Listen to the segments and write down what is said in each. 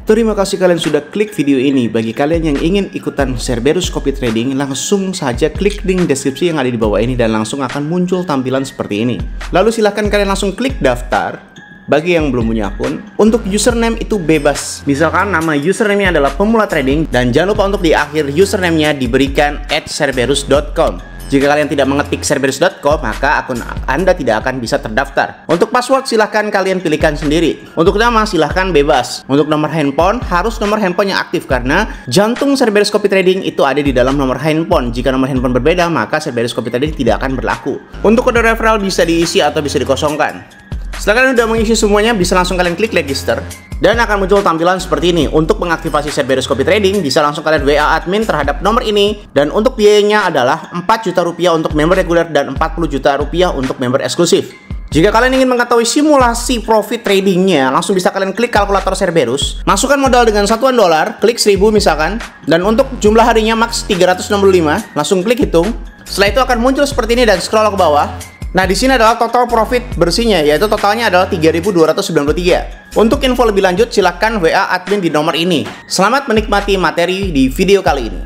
Terima kasih kalian sudah klik video ini. Bagi kalian yang ingin ikutan Cerberus Copy Trading, langsung saja klik link deskripsi yang ada di bawah ini dan langsung akan muncul tampilan seperti ini. Lalu silahkan kalian langsung klik daftar. Bagi yang belum punya akun, untuk username itu bebas. Misalkan nama username-nya adalah pemula trading dan jangan lupa untuk di akhir username-nya diberikan @cerberus.com. Jika kalian tidak mengetik cerberus.com, maka akun Anda tidak akan bisa terdaftar. Untuk password silahkan kalian pilihkan sendiri. Untuk nama silahkan bebas. Untuk nomor handphone harus nomor handphone yang aktif karena jantung Cerberus Copy Trading itu ada di dalam nomor handphone. Jika nomor handphone berbeda, maka Cerberus Copy Trading tidak akan berlaku. Untuk kode referral bisa diisi atau bisa dikosongkan. Setelah kalian sudah mengisi semuanya, bisa langsung kalian klik register dan akan muncul tampilan seperti ini. Untuk mengaktifasi Cerberus Copy Trading, bisa langsung kalian WA admin terhadap nomor ini. Dan untuk biayanya adalah 4 juta rupiah untuk member reguler dan 40 juta rupiah untuk member eksklusif. Jika kalian ingin mengetahui simulasi profit tradingnya, langsung bisa kalian klik kalkulator Cerberus, masukkan modal dengan satuan dolar, klik 1000 misalkan, dan untuk jumlah harinya max 365, langsung klik hitung. Setelah itu akan muncul seperti ini dan scroll ke bawah. Nah, di sini adalah total profit bersihnya, yaitu totalnya adalah 3.293. Untuk info lebih lanjut, silahkan WA admin di nomor ini. Selamat menikmati materi di video kali ini.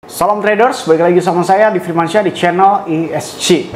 Salam traders, balik lagi sama saya di Firmansyah di channel ESG.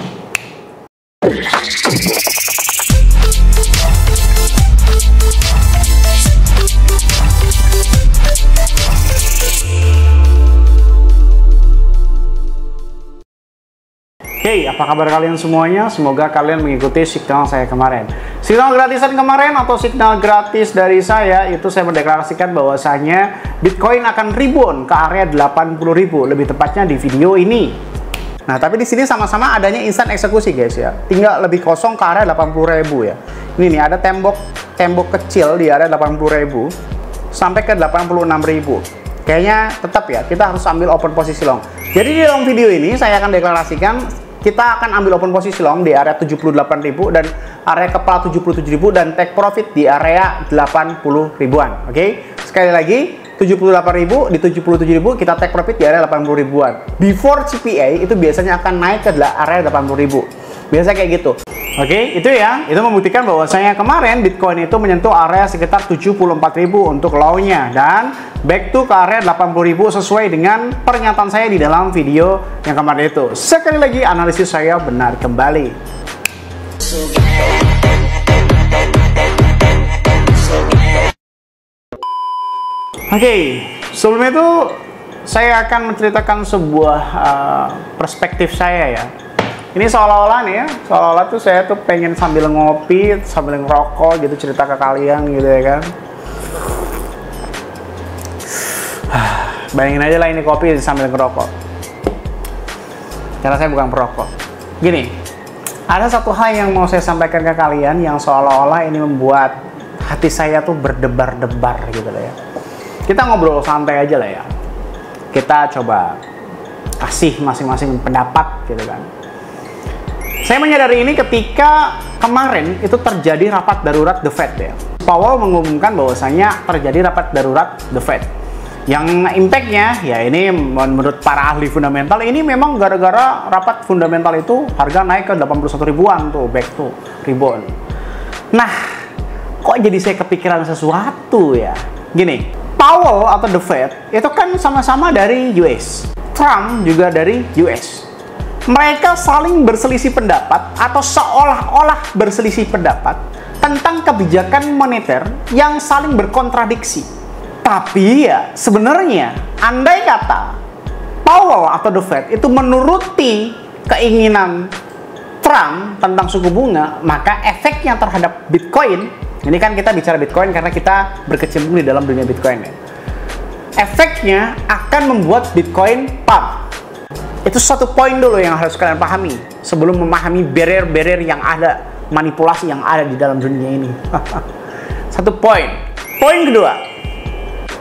Oke, apa kabar kalian semuanya? Semoga kalian mengikuti signal saya kemarin. Signal gratisan kemarin atau signal gratis dari saya itu saya mendeklarasikan bahwasanya Bitcoin akan rebound ke area 80.000, lebih tepatnya di video ini. Nah, tapi di sini sama-sama adanya instan eksekusi guys ya. Tinggal lebih kosong ke area 80.000 ya. Ini nih ada tembok kecil di area 80.000 sampai ke 86.000. Kayaknya tetap ya kita harus ambil open posisi long. Jadi di dalam video ini saya akan deklarasikan kita akan ambil open posisi long di area 78.000 dan area kepala 77.000 dan take profit di area 80 ribuan. Oke, sekali lagi 78.000 di 77.000 kita take profit di area 80 ribuan. Before CPA itu biasanya akan naik ke area 80.000. Biasa kayak gitu. Oke, itu ya. Itu membuktikan bahwasanya kemarin Bitcoin itu menyentuh area sekitar 74.000 untuk low-nya dan back to ke area 80.000 sesuai dengan pernyataan saya di dalam video yang kemarin itu. Sekali lagi analisis saya benar kembali. Oke, sebelum itu saya akan menceritakan sebuah perspektif saya ya. Ini seolah-olah nih ya, seolah-olah tuh saya tuh pengen sambil ngopi, sambil ngerokok gitu cerita ke kalian gitu ya kan. Bayangin aja lah ini kopi sambil ngerokok. Karena saya bukan perokok. Gini, ada satu hal yang mau saya sampaikan ke kalian yang seolah-olah ini membuat hati saya tuh berdebar-debar gitu lah ya. Kita ngobrol santai aja lah ya. Kita coba kasih masing-masing pendapat gitu kan. Saya menyadari ini ketika kemarin itu terjadi rapat darurat The Fed ya. Powell mengumumkan bahwasanya terjadi rapat darurat The Fed. Yang impact-nya ya ini menurut para ahli fundamental ini memang gara-gara rapat fundamental itu harga naik ke 81 ribuan tuh, back to rebound. Nah, kok jadi saya kepikiran sesuatu ya? Gini, Powell atau The Fed itu kan sama-sama dari US. Trump juga dari US. Mereka saling berselisih pendapat atau seolah-olah berselisih pendapat tentang kebijakan moneter yang saling berkontradiksi. Tapi ya sebenarnya andai kata Powell atau The Fed itu menuruti keinginan Trump tentang suku bunga, maka efeknya terhadap Bitcoin, ini kan kita bicara Bitcoin karena kita berkecimpung di dalam dunia Bitcoin ya. Efeknya akan membuat Bitcoin pump. Itu satu poin dulu yang harus kalian pahami sebelum memahami barrier-barrier yang ada, manipulasi yang ada di dalam dunia ini. Satu poin. Poin kedua,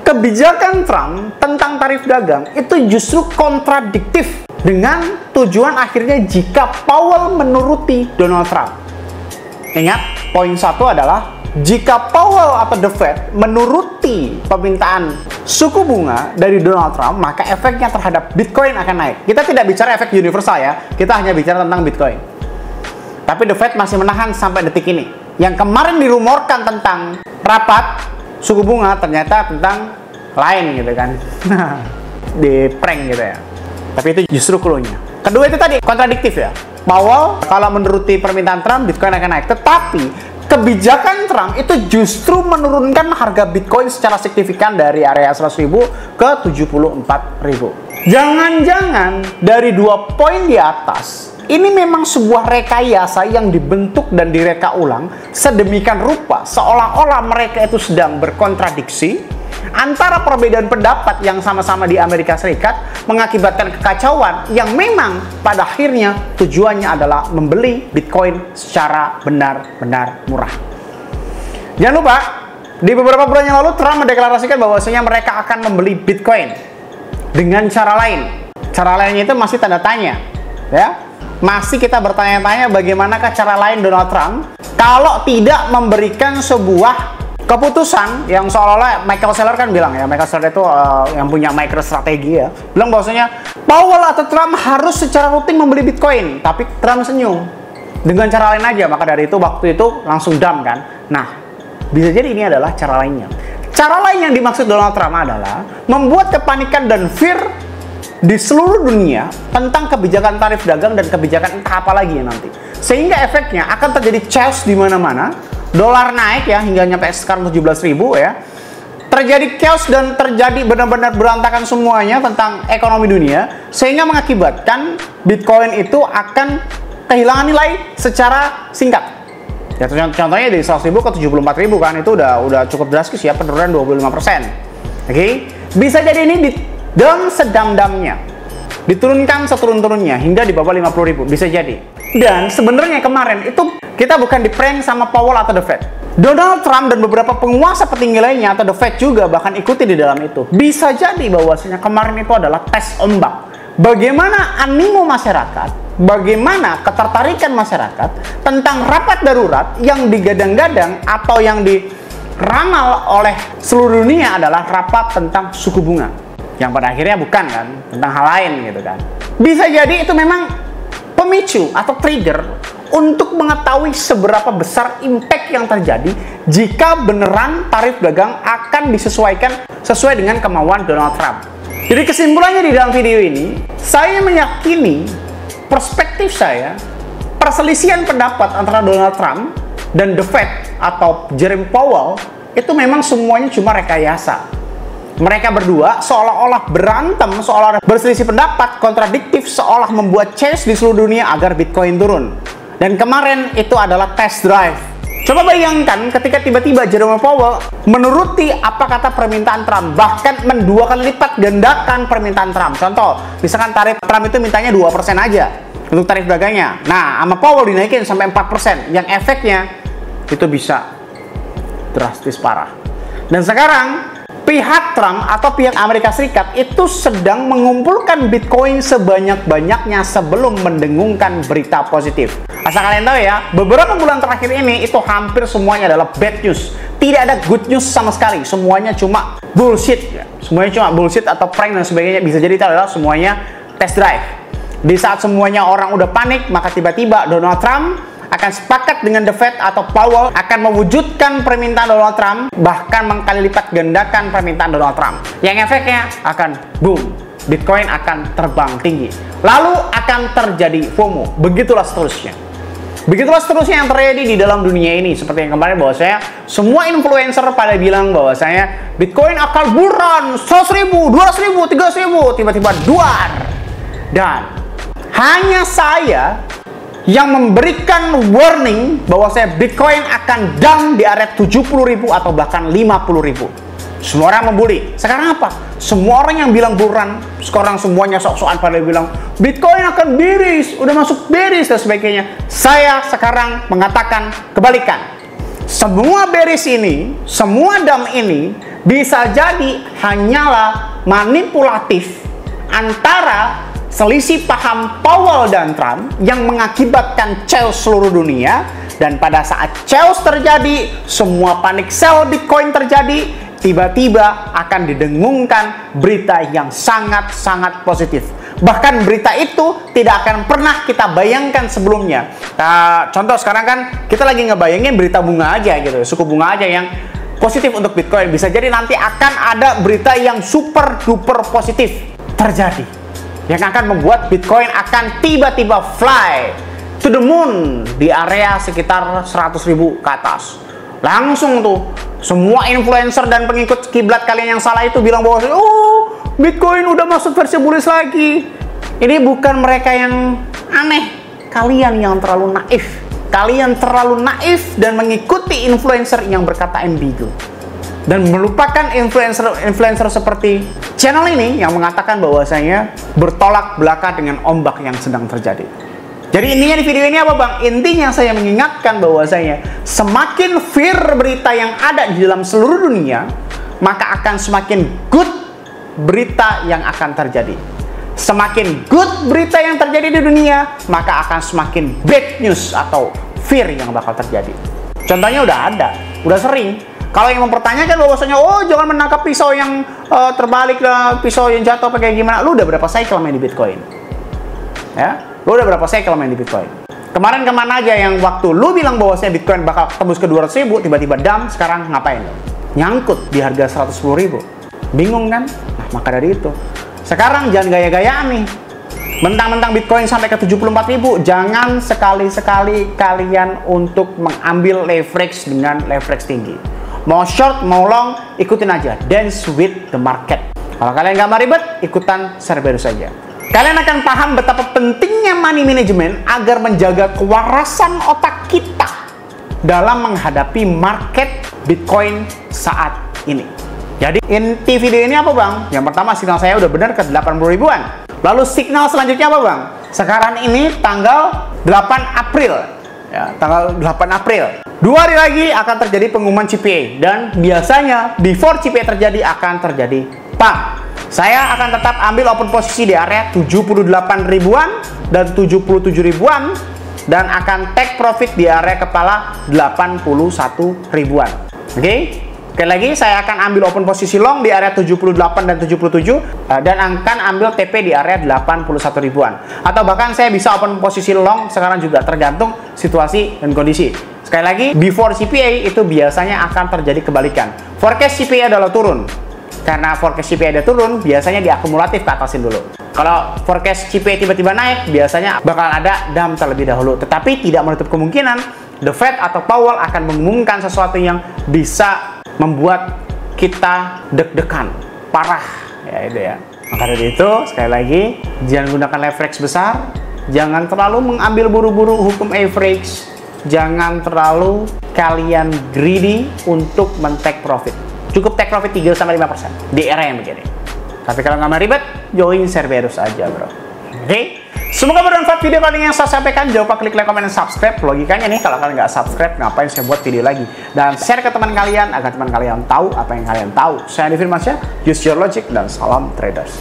kebijakan Trump tentang tarif dagang itu justru kontradiktif dengan tujuan akhirnya jika Powell menuruti Donald Trump. Ingat, poin 1 adalah jika Powell atau The Fed menuruti permintaan suku bunga dari Donald Trump, maka efeknya terhadap Bitcoin akan naik. Kita tidak bicara efek universal ya, kita hanya bicara tentang Bitcoin. Tapi The Fed masih menahan sampai detik ini. Yang kemarin dirumorkan tentang rapat suku bunga ternyata tentang lain gitu kan. Di prank gitu ya. Tapi itu justru clue-nya. Kedua itu tadi kontradiktif ya. Powell kalau menuruti permintaan Trump, Bitcoin akan naik. Tetapi kebijakan Trump itu justru menurunkan harga Bitcoin secara signifikan dari area 100.000 ke 74.000. Jangan-jangan dari 2 poin di atas ini memang sebuah rekayasa yang dibentuk dan direka ulang sedemikian rupa seolah-olah mereka itu sedang berkontradiksi antara perbedaan pendapat yang sama-sama di Amerika Serikat mengakibatkan kekacauan yang memang pada akhirnya tujuannya adalah membeli Bitcoin secara benar-benar murah. Jangan lupa, di beberapa bulan yang lalu Trump mendeklarasikan bahwasanya mereka akan membeli Bitcoin dengan cara lain. Cara lainnya itu masih tanda tanya, ya. Masih kita bertanya-tanya bagaimanakah cara lain Donald Trump kalau tidak memberikan sebuah keputusan yang seolah-olah Michael Saylor kan bilang ya, Michael Saylor itu yang punya MicroStrategy ya, bilang bahwasanya Powell atau Trump harus secara rutin membeli Bitcoin, tapi Trump senyum dengan cara lain aja, maka dari itu waktu itu langsung dump kan. Nah, bisa jadi ini adalah cara lainnya. Cara lain yang dimaksud Donald Trump adalah membuat kepanikan dan fear di seluruh dunia tentang kebijakan tarif dagang dan kebijakan entah apa lagi ya nanti. Sehingga efeknya akan terjadi chaos di mana-mana. Dolar naik ya hingga nyampe sekarang 17.000 ya. Terjadi chaos dan terjadi benar-benar berantakan semuanya tentang ekonomi dunia sehingga mengakibatkan Bitcoin itu akan kehilangan nilai secara singkat. Ya contohnya dari 100.000 ke 74.000 kan itu udah cukup drastis ya, penurunan 25%. Oke. Bisa jadi ini dalam sedang-damnya diturunkan seturun-turunnya hingga di bawah 50.000, bisa jadi. Dan sebenarnya kemarin itu kita bukan di prank sama Powell atau The Fed. Donald Trump dan beberapa penguasa petinggi lainnya atau The Fed juga bahkan ikuti di dalam itu. Bisa jadi bahwasanya kemarin itu adalah tes ombak. Bagaimana animo masyarakat, bagaimana ketertarikan masyarakat tentang rapat darurat yang digadang-gadang atau yang diramal oleh seluruh dunia adalah rapat tentang suku bunga. Yang pada akhirnya bukan kan, tentang hal lain gitu kan. Bisa jadi itu memang pemicu atau trigger untuk mengetahui seberapa besar impact yang terjadi jika beneran tarif dagang akan disesuaikan sesuai dengan kemauan Donald Trump. Jadi kesimpulannya di dalam video ini, saya meyakini perspektif saya, perselisihan pendapat antara Donald Trump dan The Fed atau Jerome Powell itu memang semuanya cuma rekayasa. Mereka berdua seolah-olah berantem, seolah-olah berselisih pendapat, kontradiktif, seolah membuat chase di seluruh dunia agar Bitcoin turun. Dan kemarin itu adalah test drive. Coba bayangkan ketika tiba-tiba Jerome Powell menuruti apa kata permintaan Trump, bahkan mendua kali lipat gandakan permintaan Trump. Contoh, misalkan tarif Trump itu mintanya 2% aja untuk tarif dagangnya. Nah, sama Powell dinaikin sampai 4%, yang efeknya itu bisa drastis parah. Dan sekarang pihak Trump atau pihak Amerika Serikat itu sedang mengumpulkan Bitcoin sebanyak-banyaknya sebelum mendengungkan berita positif. Asal kalian tahu ya, beberapa bulan terakhir ini itu hampir semuanya adalah bad news. Tidak ada good news sama sekali. Semuanya cuma bullshit. Semuanya cuma bullshit atau prank dan sebagainya. Bisa jadi itu adalah semuanya test drive. Di saat semuanya orang udah panik, maka tiba-tiba Donald Trump akan sepakat dengan The Fed atau Powell akan mewujudkan permintaan Donald Trump, bahkan mengkali lipat gandakan permintaan Donald Trump. Yang efeknya akan boom, Bitcoin akan terbang tinggi. Lalu akan terjadi FOMO. Begitulah seterusnya. Begitulah seterusnya yang terjadi di dalam dunia ini. Seperti yang kemarin bahwasanya semua influencer pada bilang bahwasanya Bitcoin akan buran 100.000, 200.000, 300.000, tiba-tiba duar. Dan hanya saya yang memberikan warning bahwa saya Bitcoin akan down di area 70.000 atau bahkan 50.000. Semua orang membuli. Sekarang apa? Semua orang yang bilang buran, sekarang semuanya sok-sokan pada bilang Bitcoin akan bearish, udah masuk bearish dan sebagainya. Saya sekarang mengatakan kebalikan. Semua bearish ini, semua dump ini bisa jadi hanyalah manipulatif antara selisih paham Powell dan Trump yang mengakibatkan chaos seluruh dunia. Dan pada saat chaos terjadi, semua panic sell Bitcoin terjadi, tiba-tiba akan didengungkan berita yang sangat-sangat positif. Bahkan berita itu tidak akan pernah kita bayangkan sebelumnya. Contoh sekarang kan kita lagi ngebayangin berita bunga aja gitu, suku bunga aja yang positif untuk Bitcoin. Bisa jadi nanti akan ada berita yang super duper positif terjadi, yang akan membuat Bitcoin akan tiba-tiba fly to the moon di area sekitar 100.000 ke atas. Langsung tuh semua influencer dan pengikut kiblat kalian yang salah itu bilang bahwa oh, Bitcoin udah masuk versi bullish lagi. Ini bukan mereka yang aneh, kalian yang terlalu naif. Kalian terlalu naif dan mengikuti influencer yang berkata ambigu, dan melupakan influencer seperti channel ini yang mengatakan bahwasanya bertolak belakang dengan ombak yang sedang terjadi. Jadi intinya di video ini apa bang? Intinya saya mengingatkan bahwasanya semakin fear berita yang ada di dalam seluruh dunia, maka akan semakin good berita yang akan terjadi. Semakin good berita yang terjadi di dunia, maka akan semakin bad news atau fear yang bakal terjadi. Contohnya udah ada, udah sering. Kalau yang mempertanyakan bahwasanya oh jangan menangkap pisau yang terbalik, pisau yang jatuh pakai gimana, lu udah berapa cycle main di Bitcoin? Ya, lu udah berapa cycle main di Bitcoin? Kemarin kemana aja yang waktu lu bilang bahwasanya Bitcoin bakal tembus ke 200.000, tiba-tiba dump, sekarang ngapain lu? Nyangkut di harga 110.000. Bingung kan? Nah, maka dari itu sekarang jangan gaya-gayaan nih. Mentang-mentang Bitcoin sampai ke 74.000, jangan sekali-sekali kalian untuk mengambil leverage dengan leverage tinggi. Mau short, mau long, ikutin aja. Dance with the market. Kalau kalian nggak mau ribet, ikutan Cerberus saja. Kalian akan paham betapa pentingnya money management agar menjaga kewarasan otak kita dalam menghadapi market Bitcoin saat ini. Jadi inti video ini apa bang? Yang pertama, signal saya udah benar ke 80 ribuan. Lalu signal selanjutnya apa bang? Sekarang ini tanggal 8 April. Ya, tanggal 8 April. 2 hari lagi akan terjadi pengumuman CPI. Dan biasanya before CPI terjadi akan terjadi pump. Saya akan tetap ambil open posisi di area 78 ribuan dan 77 ribuan. Dan akan take profit di area kepala 81 ribuan. Oke? Sekali lagi, saya akan ambil open posisi long di area 78 dan 77 dan akan ambil TP di area 81 ribuan. Atau bahkan saya bisa open posisi long sekarang juga, tergantung situasi dan kondisi. Sekali lagi, before CPI itu biasanya akan terjadi kebalikan. Forecast CPI adalah turun. Karena forecast CPI ada turun, biasanya diakumulatif ke atasin dulu. Kalau forecast CPI tiba-tiba naik, biasanya bakal ada dump terlebih dahulu. Tetapi tidak menutup kemungkinan The Fed atau Powell akan mengumumkan sesuatu yang bisa membuat kita deg-degan parah, ya itu ya. Maka dari itu, sekali lagi, jangan gunakan leverage besar, jangan terlalu mengambil buru-buru hukum average, jangan terlalu kalian greedy untuk men-take profit. Cukup take profit 3-5% di era yang begini. Tapi kalau nggak mau ribet, join Cerberus aja bro. Oke? Semoga bermanfaat video kali ini yang saya sampaikan. Jangan lupa klik like, komen, dan subscribe. Logikanya nih, kalau kalian nggak subscribe, ngapain saya buat video lagi? Dan share ke teman kalian, agar teman kalian tahu apa yang kalian tahu. Saya Andi Firmansyah, use your logic, dan salam traders.